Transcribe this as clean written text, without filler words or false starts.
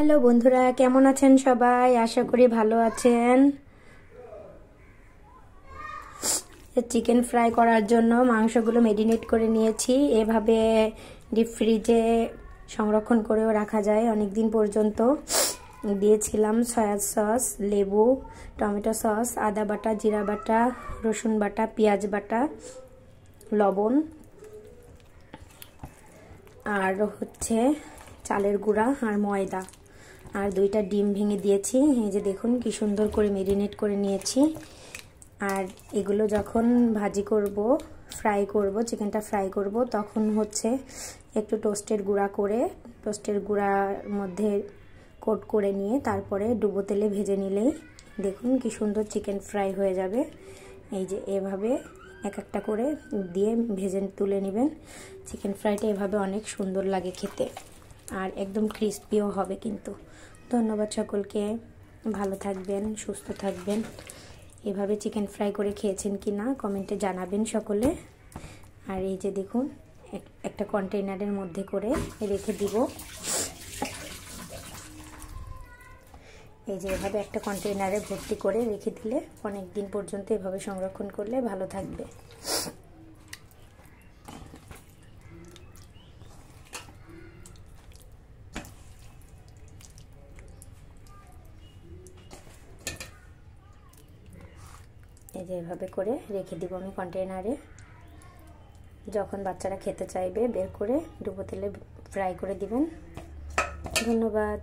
Hello বন্ধুরা, কেমন আছেন সবাই? আশা করি ভালো আছেন। চিকেন ফ্রাই করার জন্য মাংসগুলো মেরিনেট করে নিয়েছি। এভাবে ডিপ ফ্রিজে সংরক্ষণ করেও রাখা যায় অনেক দিন পর্যন্ত। দিয়েছিলাম সয়া সস, লেবু, টমেটো সস, আদা বাটা, জিরা বাটা, রসুন বাটা, পেঁয়াজ বাটা, লবণ আর হচ্ছে চালের গুঁড়া আর ময়দা আর 2টা ডিম ভেঙে দিয়েছি। এই যে দেখুন কি সুন্দর করে মেরিনেট করে নিয়েছি। আর এগুলো যখন ভাজি করব, ফ্রাই করব, চিকেনটা ফ্রাই করব, তখন হচ্ছে একটু টোস্টের গুঁড়ার মধ্যে কোট করে নিয়ে তারপরে ডুবো তেলে ভেজে নিলেই দেখুন কি সুন্দর চিকেন ফ্রাই হয়ে যাবে। এই যে এভাবে এক একটা করে দিয়ে ভেজে তুলে নেবেন। চিকেন ফ্রাইটা এভাবে অনেক সুন্দর লাগে খেতে, আর একদম ক্রিস্পিও হবে কিন্তু। ধন্যবাদ সকলকে, ভালো থাকবেন, সুস্থ থাকবেন। এভাবে চিকেন ফ্রাই করে খেয়েছেন কি না কমেন্টে জানাবেন সকলে। আর এই যে দেখুন একটা কন্টেইনারের মধ্যে করে রেখে দিব। এই যে এভাবে একটা কন্টেইনারে ভর্তি করে রেখে দিলে অনেক দিন পর্যন্ত এভাবে সংরক্ষণ করলে ভালো থাকবে। এই যে এভাবে করে রেখে দিব আমি কন্টেইনারে। যখন বাচ্চারা খেতে চাইবে বের করে ডুবো তেলে ফ্রাই করে দিবেন। ধন্যবাদ।